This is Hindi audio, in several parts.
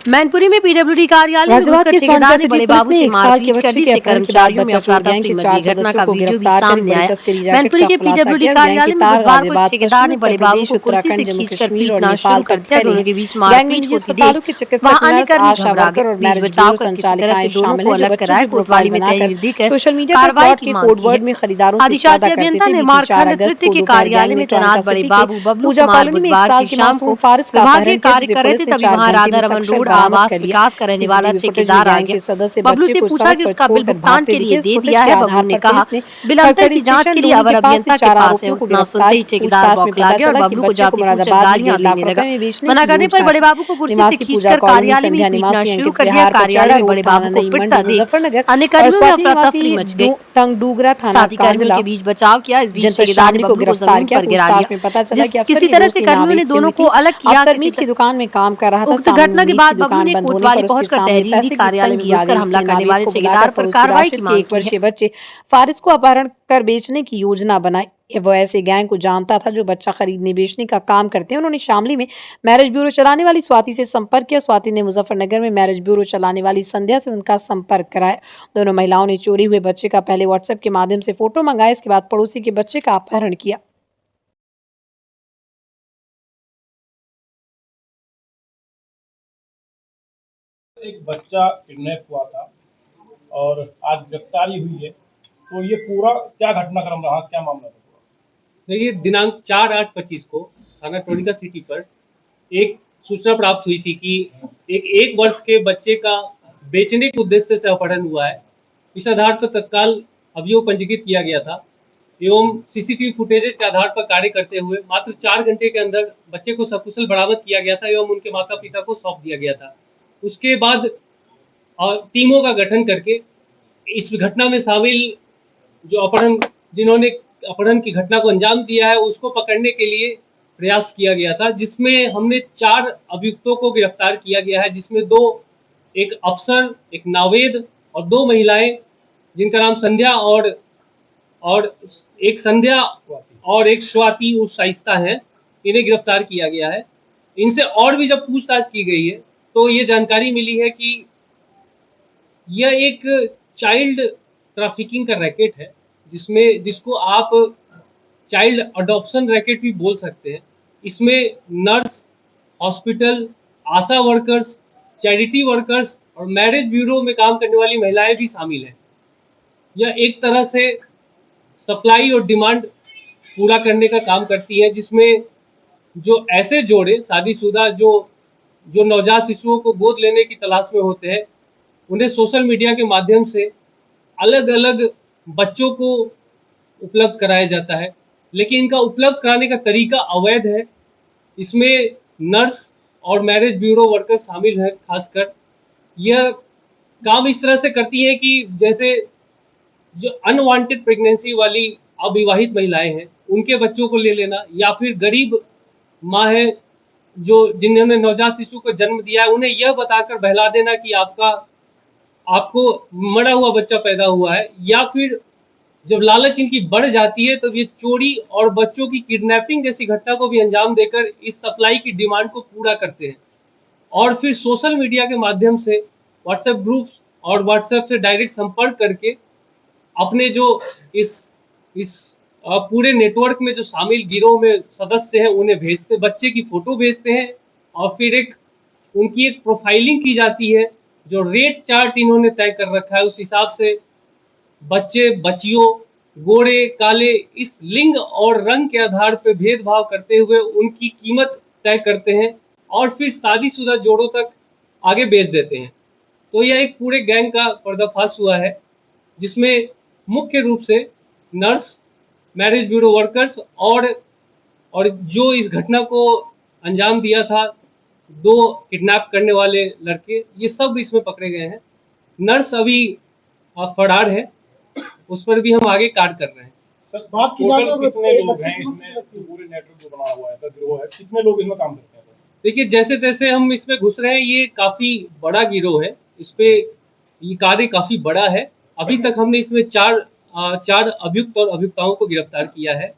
मैनपुरी में पीडब्ल्यूडी कार्यालय में घुसकर ठेकेदार ने बड़े बाबू से मारपीट कर दी। से कर्मचारियों में अफरा-तफरी मची। घटना का वीडियो भी सामने आया। मैनपुरी के पीडब्ल्यूडी कार्यालय में बुधवार को ठेकेदार ने बड़े बाबू को कुर्सी से खींचकर पीटना शुरू कर दिया। दोनों के बीच मारपीट होती देख वहां अन्य कर्मी घबरा गए। बीच बचाव कर किसी तरह से दोनों को अलग कराए कोतवाली में तहरीर देकर कार्रवाई की मांग की है। आदिशासी अभियंता निर्माण खंड तृतीय के कार्यालय में तैनात बड़े बाबू बबलू कुमार बुधवार की शाम को विभाग के कार्य कर रहे थे, तभी वहां राधा रमन रोड आवास विकास का रहने वाला ठेकेदार आ गया। बबलू से पूछा कि उसका बिल भुगतान के लिए दे दिया है। बबलू ने कहा बिल अंतर की जांच के लिए अवर अभियंता के पास है। उतना सुनते ही ठेकेदार बौखला गया और बबलू को जाति सूचक गालियां देने लगा। मना करने पर बड़े बाबू को कुर्सी से खींचकर कार्यालय में पीटना शुरू कर दिया। कार्यालय में बड़े बाबू को पिटता देख अन्य कर्मियों में अफरा-तफरी मच गई। साथी कर्मियों के बीच बचाव किया। इस बीच ठेकेदार ने बबलू को जमीन पर गिरा दिया। किसी तरह से कर्मियों ने दोनों को अलग किया। की दुकान में काम कर रहा था। उक्त घटना के बाद बबलू ने कोतवाली पहुंचकर तहरीर दी। कार्यालय में घुसकर हमला करने वाले ठेकेदार पर कार्रवाई की मांग की है। बच्चे फारिस को अपहरण कर बेचने की योजना बनाई। वो ऐसे गैंग को जानता था जो बच्चा खरीदने बेचने का काम करते हैं। उन्होंने शामली में मैरिज ब्यूरो चलाने वाली स्वाति से संपर्क किया। स्वाति ने मुजफ्फरनगर में मैरिज ब्यूरो चलाने वाली संध्या से उनका संपर्क कराया। दोनों महिलाओं ने चोरी हुए बच्चे का पहले व्हाट्सएप के माध्यम से फोटो मंगाया। इसके बाद पड़ोसी के बच्चे का अपहरण किया। एक बच्चा किडनैप हुआ था और आज गिरफ्तारी हुई है, तो ये पूरा क्या घटनाक्रम रहा, क्या मामला था? देखिए, दिनांक 4/8/25 को थाना टोलिका सिटी पर एक सूचना प्राप्त हुई थी कि एक वर्ष के बच्चे का बेचने के उद्देश्य से अपहरण हुआ है। इस आधार पर तत्काल अभियोग पंजीकृत किया गया था एवं सीसीटीवी फुटेजेस के आधार पर कार्य करते हुए मात्र 4 घंटे के अंदर बच्चे को सकुशल बरामद किया गया था एवं उनके माता पिता को सौंप दिया गया था। उसके बाद टीमों का गठन करके इस घटना में शामिल जो जिन्होंने अपहरण की घटना को अंजाम दिया है उसको पकड़ने के लिए प्रयास किया गया था, जिसमें हमने 4 अभियुक्तों को गिरफ्तार किया गया है, जिसमें एक अफसर, एक नावेद और 2 महिलाएं जिनका नाम संध्या और एक स्वाति उर्फ शाइस्ता है। इन्हें गिरफ्तार किया गया है। इनसे और भी जब पूछताछ की गई है तो ये जानकारी मिली है कि यह एक चाइल्ड ट्रैफिकिंग का रैकेट है, जिसको आप चाइल्ड अडॉप्शन रैकेट भी बोल सकते हैं। इसमें नर्स, हॉस्पिटल, आशा वर्कर्स, चैरिटी वर्कर्स और मैरिज ब्यूरो में काम करने वाली महिलाएं भी शामिल हैं। यह एक तरह से सप्लाई और डिमांड पूरा करने का काम करती है, जिसमें जो ऐसे जोड़े शादीशुदा जो नवजात शिशुओं को गोद लेने की तलाश में होते हैं, उन्हें सोशल मीडिया के माध्यम से अलग अलग बच्चों को उपलब्ध कराया जाता है, लेकिन इनका उपलब्ध कराने का तरीका अवैध है। इसमें नर्स और मैरिज ब्यूरो वर्कर शामिल हैं। खासकर यह काम इस तरह से करती है कि जैसे जो अनवांटेड प्रेगनेंसी वाली अविवाहित महिलाएं हैं उनके बच्चों को ले लेना, या फिर गरीब माँ है जिन्होंने नवजात शिशु को जन्म दिया है, उन्हें यह बताकर बहला देना कि आपको मरा हुआ बच्चा पैदा हुआ है, या फिर जब लालच इनकी बढ़ जाती है तो ये चोरी और बच्चों की किडनैपिंग जैसी घटना को भी अंजाम देकर इस सप्लाई की डिमांड को पूरा करते हैं। और फिर सोशल मीडिया के माध्यम से व्हाट्सएप ग्रुप और व्हाट्सएप से डायरेक्ट संपर्क करके अपने जो इस पूरे नेटवर्क में जो शामिल गिरोह में सदस्य हैं उन्हें भेजते, बच्चे की फोटो भेजते हैं और फिर उनकी एक प्रोफाइलिंग की जाती है। जो रेट चार्ट इन्होंने तय कर रखा है उस हिसाब से बच्चे बच्चियों, गोरे काले, इस लिंग और रंग के आधार पर भेदभाव करते हुए उनकी कीमत तय करते हैं और फिर शादीशुदा जोड़ों तक आगे बेच देते हैं। तो यह एक पूरे गैंग का पर्दाफाश हुआ है, जिसमें मुख्य रूप से नर्स, मैरिज ब्यूरो वर्कर्स और जो इस घटना को अंजाम दिया था 2 किडनैप करने वाले लड़के, ये सब इसमें पकड़े गए हैं। नर्स अभी फरार है, उस पर भी हम आगे कार्य कर रहे हैं। बात की जाए तो कितने लोग हैं इसमें, पूरे नेटवर्क जो बना हुआ है, गिरोह है, कितने लोग इसमें काम करते हैं? देखिए, जैसे तैसे हम इसमें घुस रहे हैं, ये काफी बड़ा गिरोह है, इस पे ये कार्य काफी बड़ा है। अभी तक हमने इसमें 4 अभियुक्त और अभियुक्ताओं को गिरफ्तार किया है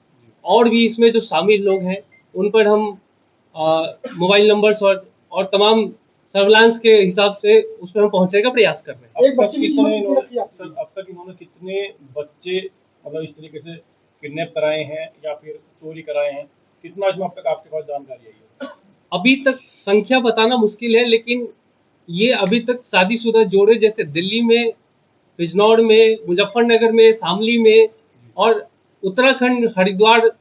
और भी इसमें जो शामिल लोग हैं उन पर हम मोबाइल नंबर्स और तमाम सर्विलांस के हिसाब से उस पर हम पहुंचने का प्रयास कर रहे हैं। अब तक इन्होंने कितने बच्चे मतलब इस तरीके से किडनैप कराए हैं या फिर चोरी कराए हैं, कितना इसमें अब तक आपके पास जानकारी आई है? अभी तक संख्या बताना मुश्किल है, लेकिन ये अभी तक शादीशुदा जोड़े जैसे दिल्ली में, बिजनौर में, मुजफ्फरनगर में, शामली में और उत्तराखंड, हरिद्वार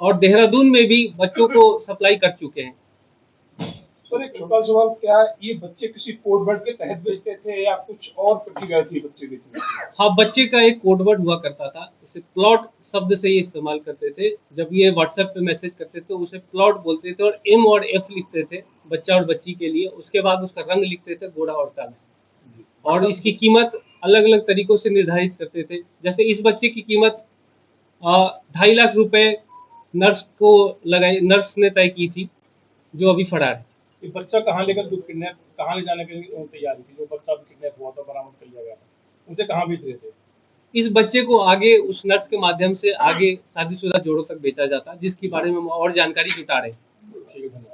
और देहरादून में भी बच्चों को सप्लाई कर चुके हैं। सर एक छोटा सवाल, क्या ये बच्चे किसी कोड वर्ड के तहत बेचते थे या कुछ और प्रक्रिया थी बच्चे बेचने की? हाँ, बच्चे का एक कोड वर्ड हुआ करता था, इसे प्लॉट शब्द से ही इस्तेमाल करते थे। जब ये व्हाट्सएप पे मैसेज करते थे उसे प्लॉट बोलते थे और एम और एफ लिखते थे बच्चा और बच्ची के लिए। उसके बाद उसका रंग लिखते थे गोरा और काला, और इसकी कीमत अलग अलग तरीकों से निर्धारित करते थे। जैसे इस बच्चे की कीमत 2.5 लाख रुपए नर्स ने तय की थी, जो अभी फरार है। ये बच्चा कहाँ ले जाने के लिए तैयारी थी? जो बच्चा किडनैप हुआ था, बरामद कर लिया गया था, उसे कहाँ बेच रहे थे? इस बच्चे को आगे उस नर्स के माध्यम से आगे शादीशुदा जोड़ों तक बेचा जाता, जिसके बारे में हम और जानकारी जुटा रहे हैं। ठीक है, धन्यवाद।